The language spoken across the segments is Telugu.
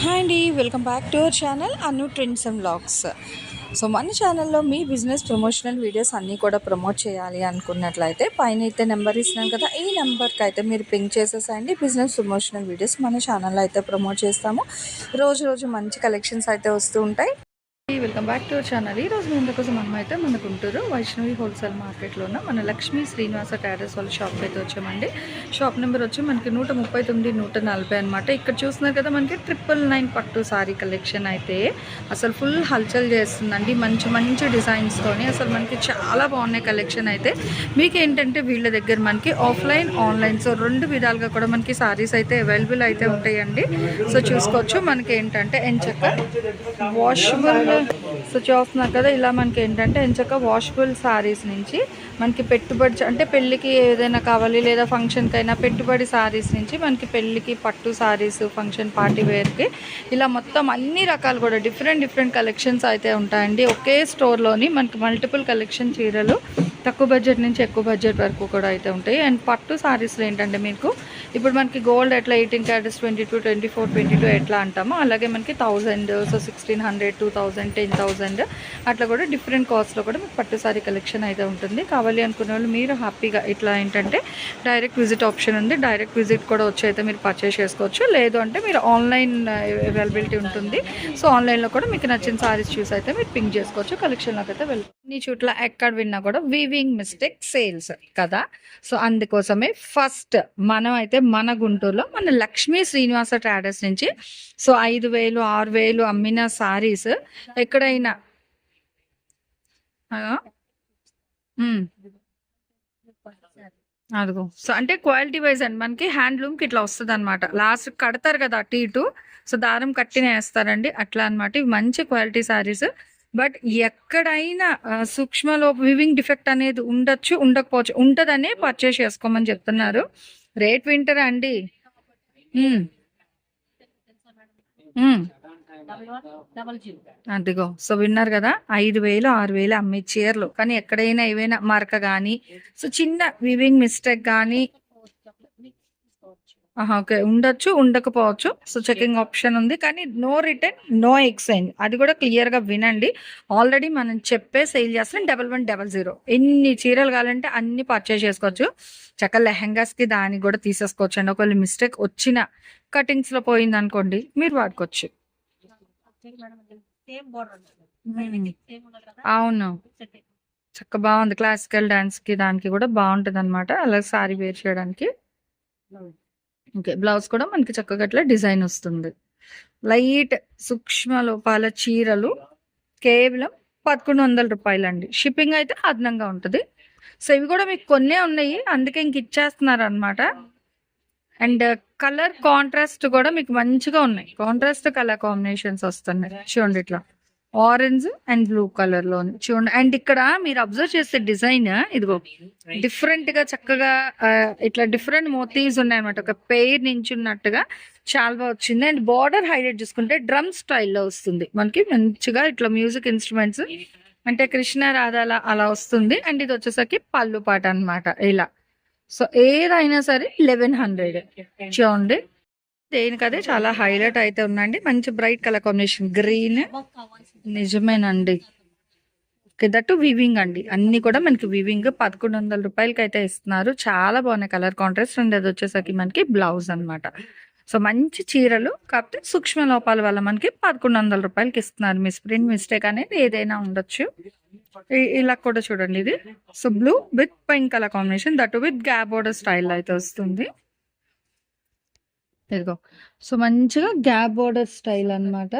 హాయ్ అండి, welcome back to our channel Anu trends and vlogs. So మన ఛానల్లో మీ బిజినెస్ ప్రమోషనల్ వీడియోస్ అన్నీ కూడా ప్రమోట్ చేయాలి అనుకున్నట్లయితే పైన అయితే నెంబర్ ఇస్తున్నాను కదా, ఈ నెంబర్కి అయితే మీరు పింక్ చేసేసండి. బిజినెస్ ప్రమోషనల్ వీడియోస్ మన ఛానల్లో అయితే ప్రమోట్ చేస్తాము. రోజు రోజు మంచి కలెక్షన్స్ అయితే వస్తూ ఉంటాయి. Welcome back to our channel. ఈ రోజు మీ కోసం మనం అయితే మన గుంటూరు వైష్ణవి హోల్సేల్ మార్కెట్లో ఉన్న మన లక్ష్మీ శ్రీనివాస ట్యాడర్స్ వాళ్ళ షాప్కి అయితే వచ్చామండి. షాప్ నెంబర్ వచ్చి మనకి 139, 140 అనమాట. ఇక్కడ చూస్తున్నారు కదా, మనకి 999 పట్టు సారీ కలెక్షన్ అయితే అసలు ఫుల్ హల్చల్ చేస్తుందండి. మంచి మంచి డిజైన్స్తోని అసలు మనకి చాలా బాగున్నాయి కలెక్షన్ అయితే. మీకు ఏంటంటే వీళ్ళ దగ్గర మనకి ఆఫ్లైన్, ఆన్లైన్ సో రెండు విధాలుగా కూడా మనకి సారీస్ అయితే అవైలబుల్ అయితే ఉంటాయండి. సో చూసుకోవచ్చు. మనకి ఏంటంటే ఎంచక్క వాషబుల్, సో చూస్తున్నారు కదా, ఇలా మనకి ఏంటంటే ఎంచక్క వాషబుల్ సారీస్ నుంచి మనకి పెట్టుబడి అంటే పెళ్ళికి ఏదైనా కావాలి లేదా ఫంక్షన్కైనా పెట్టుబడి సారీస్ నుంచి మనకి పెళ్ళికి పట్టు సారీస్, ఫంక్షన్ పార్టీ వేర్కి ఇలా మొత్తం అన్ని రకాలు కూడా డిఫరెంట్ కలెక్షన్స్ అయితే ఉంటాయండి. ఒకే స్టోర్లోని మనకి మల్టిపుల్ కలెక్షన్ చీరలు తక్కువ బడ్జెట్ నుంచి ఎక్కువ బడ్జెట్ వరకు కూడా అయితే ఉంటాయి. అండ్ పట్టు సారీస్లో ఏంటంటే మీకు ఇప్పుడు మనకి గోల్డ్ ఎట్లా 18 క్యారెట్స్ 22, 24, 22 ఎట్లా అంటామో అలాగే మనకి 1000, సో 1600, 2000, 10,000 అట్లా కూడా డిఫరెంట్ కాస్ట్లో కూడా మీకు పట్టు సారీ కలెక్షన్ అయితే ఉంటుంది. కావాలి అనుకునే వాళ్ళు మీరు హ్యాపీగా ఇట్లా ఏంటంటే డైరెక్ట్ విజిట్ ఆప్షన్ ఉంది. డైరెక్ట్ విజిట్ కూడా వచ్చి అయితే మీరు పర్చేస్ చేసుకోవచ్చు. లేదు అంటే మీరు ఆన్లైన్ అవైలబిలిటీ ఉంటుంది. సో ఆన్లైన్లో కూడా మీకు నచ్చిన సారీస్ చూసి అయితే మీరు పింక్ చేసుకోవచ్చు. కలెక్షన్లోకి అయితే వెళ్ళి ఈ చుట్ల ఎక్కడ విన్నా కూడా వీవింగ్ మిస్టేక్ సేల్స్ కదా. సో అందుకోసమే ఫస్ట్ మనం అయితే మన గుంటూరులో మన లక్ష్మీ శ్రీనివాస ట్రేడర్స్ నుంచి సో 5,000, 6,000 అమ్మిన సారీస్ ఎక్కడైనా అదిగో. సో అంటే క్వాలిటీ వైజ్ అండి మనకి హ్యాండ్లూమ్కి ఇట్లా వస్తుంది అనమాట. లాస్ట్ కడతారు కదా అటు ఇటు, సో దారం కట్టిన వేస్తారండి అట్లా అనమాట. ఇవి మంచి క్వాలిటీ సారీస్. బట్ ఎక్కడైనా సూక్ష్మలో వివింగ్ డిఫెక్ట్ అనేది ఉండొచ్చు, ఉండకపోవచ్చు. ఉంటుందనే పర్చేస్ చేసుకోమని చెప్తున్నారు. రేట్ వింటారా అండి? అదిగో. సో విన్నారు కదా, 5,000, 6,000 అమ్మే చీరలు. కానీ ఎక్కడైనా ఏవైనా మరక కానీ సో చిన్న వివింగ్ మిస్టేక్ కానీ ఓకే ఉండొచ్చు, ఉండకపోవచ్చు. సో చెకింగ్ ఆప్షన్ ఉంది. కానీ నో రిటర్న్, నో ఎక్స్చేంజ్. అది కూడా క్లియర్గా వినండి. ఆల్రెడీ మనం చెప్పే సేల్ చేస్తాం 1100. ఎన్ని చీరలు కావాలంటే అన్ని పర్చేస్ చేసుకోవచ్చు. చక్కగా లెహెంగాస్కి దానికి కూడా తీసేసుకోవచ్చు అండి. ఒకవేళ మిస్టేక్ వచ్చిన కటింగ్స్లో పోయింది అనుకోండి, మీరు వాడుకోవచ్చు. అవును, చక్క బాగుంది. క్లాసికల్ డాన్స్కి దానికి కూడా బాగుంటుంది అనమాట. అలా సారీ వేర్ చేయడానికి. ఓకే, బ్లౌజ్ కూడా మనకి చక్కగా అట్లా డిజైన్ వస్తుంది. లైట్ సూక్ష్మ లోపాల చీరలు కేవలం 1,100 రూపాయలండి. షిప్పింగ్ అయితే అదనంగా ఉంటుంది. సో ఇవి కూడా మీకు కొన్నే ఉన్నాయి, అందుకే ఇంక ఇచ్చేస్తున్నారు అనమాట. అండ్ కలర్ కాంట్రాస్ట్ కూడా మీకు మంచిగా ఉన్నాయి. కాంట్రాస్ట్ కలర్ కాంబినేషన్స్ వస్తున్నాయి చూడండి, ఇట్లా ఆరెంజ్ అండ్ బ్లూ కలర్ లో చూడండి. అండ్ ఇక్కడ మీరు అబ్జర్వ్ చేసే డిజైన్ ఇదిగో డిఫరెంట్ గా చక్కగా ఇట్లా డిఫరెంట్ మోతీవ్స్ ఉన్నాయి అనమాట. ఒక పెయిర్ నుంచి ఉన్నట్టుగా చాలా బాగా వచ్చింది. అండ్ బార్డర్ హైలైట్ చూసుకుంటే డ్రమ్ స్టైల్లో వస్తుంది మనకి మంచిగా. ఇట్లా మ్యూజిక్ ఇన్స్ట్రుమెంట్స్ అంటే కృష్ణ రాధాల అలా వస్తుంది. అండ్ ఇది వచ్చేసరికి పళ్ళు పాట అనమాట ఇలా. సో ఏదైనా సరే 1100 చూడండి. దేనికదే చాలా హైలైట్ అయితే ఉందండి. మంచి బ్రైట్ కలర్ కాంబినేషన్ గ్రీన్. నిజమేనండి, దట్టు వివింగ్ అండి. అన్ని కూడా మనకి వివింగ్ 1,100 రూపాయలకి అయితే ఇస్తున్నారు. చాలా బాగున్నాయి కలర్ కాంట్రాస్ట్. అండ్ అది వచ్చేసరికి మనకి బ్లౌజ్ అనమాట. సో మంచి చీరలు, కాకపోతే సూక్ష్మ లోపాల వల్ల మనకి 1,100 రూపాయలకి ఇస్తున్నారు. మిస్టేక్ అనేది ఏదైనా ఉండొచ్చు. ఇలా కూడా చూడండి, ఇది so blue with pink colour combination, that with gap border style అయితే వస్తుంది. ఇదిగో. సో మంచిగా గ్యాప్ బోర్డర్ స్టైల్ అనమాట.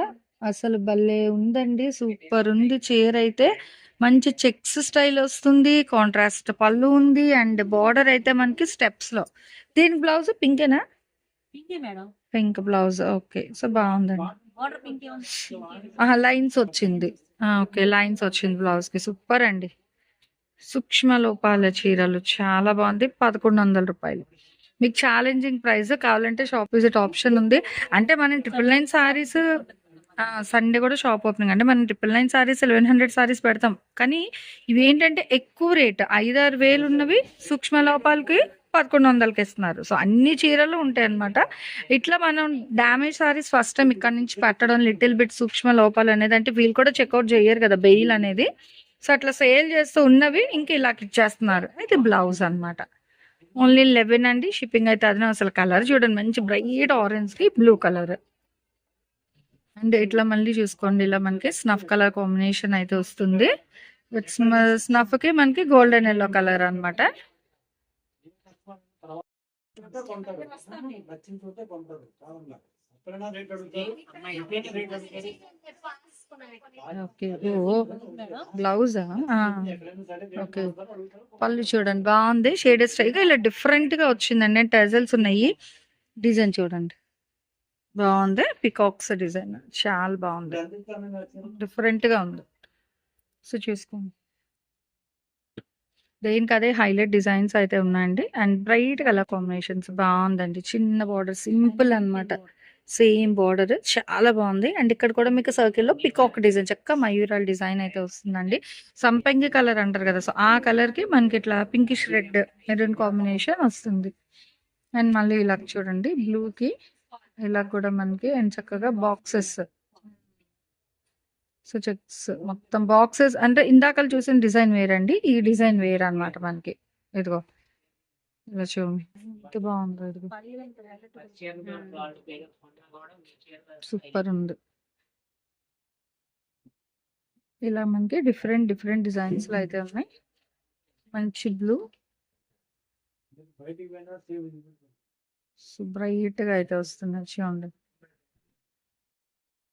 అసలు భలే ఉందండి, సూపర్ ఉంది చీర అయితే. మంచి చెక్స్ స్టైల్ వస్తుంది, కాంట్రాస్ట్ పళ్ళు ఉంది. అండ్ బార్డర్ అయితే మనకి స్టెప్స్ లో. దీని బ్లౌజ్ పింకేనా? Pink blouse. ఓకే, సో బాగుందండి. లైన్స్ వచ్చింది. ఓకే, లైన్స్ వచ్చింది బ్లౌజ్ కి. సూపర్ అండి. సూక్ష్మ లోపాల చీరలు చాలా బాగుంది. 1,100 రూపాయలు. మీకు ఛాలెంజింగ్ ప్రైస్. కావాలంటే షాప్ విజిట్ ఆప్షన్ ఉంది. అంటే మనం 999 సారీస్ సండే కూడా షాప్ ఓపెనింగ్. అంటే మనం 999 సారీస్ 1,100 సారీస్ పెడతాం. కానీ ఇవి ఏంటంటే ఎక్కువ రేట్. 5-6 వేలు ఉన్నవి సూక్ష్మ లోపాలకి 1100కి ఇస్తున్నారు. సో అన్ని చీరలు ఉంటాయి అనమాట. ఇట్లా మనం డ్యామేజ్ సారీస్ ఫస్ట్ టైం ఇక్కడ నుంచి పెట్టడం లిటిల్ బిట్ సూక్ష్మ లోపాలు అనేది, అంటే వీళ్ళు కూడా చెక్అవుట్ చేయరు కదా బెయిల్ అనేది. సో అట్లా సేల్ చేస్తూ ఉన్నవి ఇంక ఇలా ఇచ్చేస్తున్నారు. ఇది బ్లౌజ్ అనమాట. ఓన్లీ 11 అండి. షిప్పింగ్ అయితే అదే. అసలు కలర్ చూడండి, మంచి బ్రైట్ ఆరెంజ్ కి బ్లూ కలర్. అండ్ ఇట్లా మళ్ళీ చూసుకోండి, ఇలా మనకి స్నఫ్ కలర్ కాంబినేషన్ అయితే వస్తుంది. స్నఫ్ కి మనకి గోల్డెన్ ఎల్లో కలర్ అనమాట. ఓకే, బ్లౌజా? ఓకే, పళ్ళు చూడండి బాగుంది. షేడ్ స్టైల్ ఇలా డిఫరెంట్ గా వచ్చిందండి. టెజల్స్ ఉన్నాయి. డిజైన్ చూడండి బాగుంది. పికాక్స్ డిజైన్ చాలా బాగుంది, డిఫరెంట్ గా ఉంది. సో చూసుకోండి, దేనికి అదే హైలైట్ డిజైన్స్ అయితే ఉన్నాయండి. అండ్ బ్రైట్ కలర్ కాంబినేషన్స్ బాగుందండి. చిన్న బార్డర్, సింపుల్ అనమాట. సేమ్ బార్డర్ చాలా బాగుంది. అండ్ ఇక్కడ కూడా మీకు సర్కిల్ లో పికాక్ డిజైన్, చక్క మయూరాల్ డిజైన్ అయితే వస్తుందండి. సంపంగి కలర్ అంటారు కదా, సో ఆ కలర్ కి మనకి ఇట్లా పింకిష్ రెడ్ మెరూన్ కాంబినేషన్ వస్తుంది. అండ్ మళ్ళీ ఇలా చూడండి, బ్లూ కి ఇలా కూడా మనకి అండ్ చక్కగా బాక్సెస్. సో చెక్స్ మొత్తం బాక్సెస్ అంటే ఇందాక చూసిన డిజైన్ వేరండి, ఈ డిజైన్ వేర్ అనమాట మనకి. ఇదిగో ఇలా చూడండి, ఎంత బాగుంది. ఇదిగో సూపర్ ఉంది. ఇలా మనకి డిఫరెంట్ డిఫరెంట్ డిజైన్స్ లో అయితే ఉన్నాయి. మంచి బ్లూ, బ్రైట్ గా అయితే వస్తుంది. చూడండి,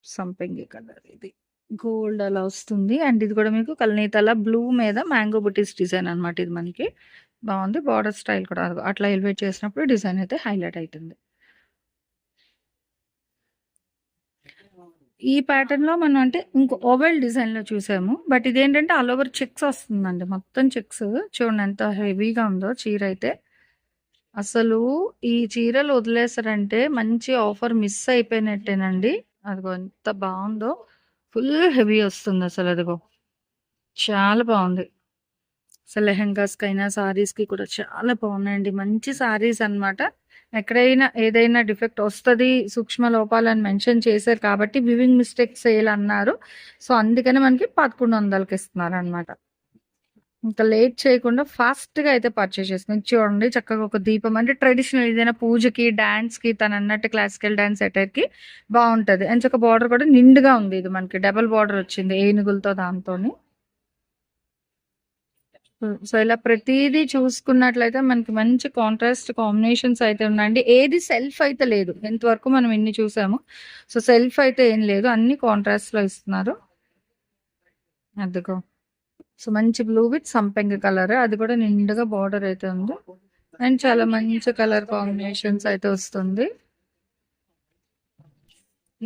సంపంగి కలర్, ఇది గోల్డ్ అలా వస్తుంది. అండ్ ఇది కూడా మీకు కల్నేతల బ్లూ మీద మ్యాంగో బుటీస్ డిజైన్ అనమాట. ఇది మనకి బాగుంది. బార్డర్ స్టైల్ కూడా అట్లా ఎలివేట్ చేసినప్పుడు డిజైన్ అయితే హైలైట్ అవుతుంది. ఈ ప్యాటర్న్ లో మనం అంటే ఇంకో ఓవెల్ డిజైన్ లో చూసాము, బట్ ఇదేంటంటే ఆల్ ఓవర్ చెక్స్ వస్తుందండి. మొత్తం చెక్స్ చూడండి ఎంత హెవీగా ఉందో చీర అయితే. అసలు ఈ చీరలు వదిలేసారంటే మంచి ఆఫర్ మిస్ అయిపోయినట్టేనండి. అదిగో ఎంత బాగుందో, ఫుల్ హెవీ వస్తుంది అసలు. అదిగో చాలా బాగుంది. అసలు లెహెంగాస్ కైనా సారీస్ కి కూడా చాలా బాగున్నాయండి. మంచి సారీస్ అనమాట. ఎక్కడైనా ఏదైనా డిఫెక్ట్ వస్తుంది, సూక్ష్మ లోపాలని మెన్షన్ చేశారు కాబట్టి వివింగ్ మిస్టేక్ సేల్ అన్నారు. సో అందుకని మనకి 1100కి ఇస్తున్నారు అనమాట. ఇంకా లేట్ చేయకుండా ఫాస్ట్ గా అయితే పర్చేస్ చేసుకుని చూడండి. చక్కగా ఒక దీపం, అంటే ట్రెడిషనల్ ఏదైనా పూజకి, డాన్స్ కి, తను అన్నట్టు క్లాసికల్ డాన్స్ అటైర్ కి బాగుంటది. అండ్ చక్క బార్డర్ కూడా నిండుగా ఉంది. ఇది మనకి డబల్ బార్డర్ వచ్చింది ఏనుగులతో, దాంతోని. సో ఇలా ప్రతిదీ చూసుకున్నట్లయితే మనకి మంచి కాంట్రాస్ట్ కాంబినేషన్స్ అయితే ఉన్నాయండి. ఏది సెల్ఫ్ అయితే లేదు, ఎంతవరకు మనం ఇన్ని చూసాము. సో సెల్ఫ్ అయితే ఏం లేదు, అన్ని కాంట్రాస్ట్ లో ఇస్తున్నారు. అదిగో, సో మంచి బ్లూ విత్ సంపెంగ కలర్, అది కూడా నిండుగా బార్డర్ అయితే ఉంది. అండ్ చాలా మంచి కలర్ కాంబినేషన్స్ అయితే వస్తుంది.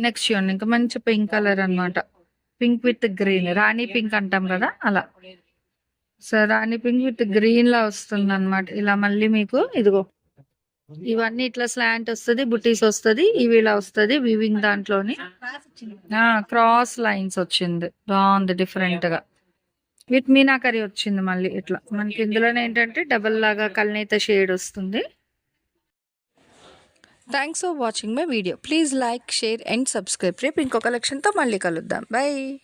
నెక్స్ట్ చూడండి, ఇంకా మంచి పింక్ కలర్ అనమాట. పింక్ విత్ గ్రీన్, రాణి పింక్ అంటాం కదా అలా. సో రాణి పింక్ విత్ గ్రీన్ లా వస్తుంది అనమాట. ఇలా మళ్ళీ మీకు ఇదిగో ఇవన్నీ ఇట్లా స్లాంట్ వస్తుంది, బుటీస్ వస్తుంది, ఇవి ఇలా వస్తుంది వివింగ్ దాంట్లోని. క్రాస్ లైన్స్ వచ్చింది, బాగుంది డిఫరెంట్ గా. విత్ మీనాకరీ వచ్చింది మళ్ళీ ఇట్లా మనకి. ఇందులోనే ఏంటంటే డబల్ లాగా కల్నేత షేడ్ వస్తుంది. Thanks for watching my video. Please like, share and subscribe. రేపు ఇంకో కలెక్షన్తో మళ్ళీ కలుద్దాం. బై.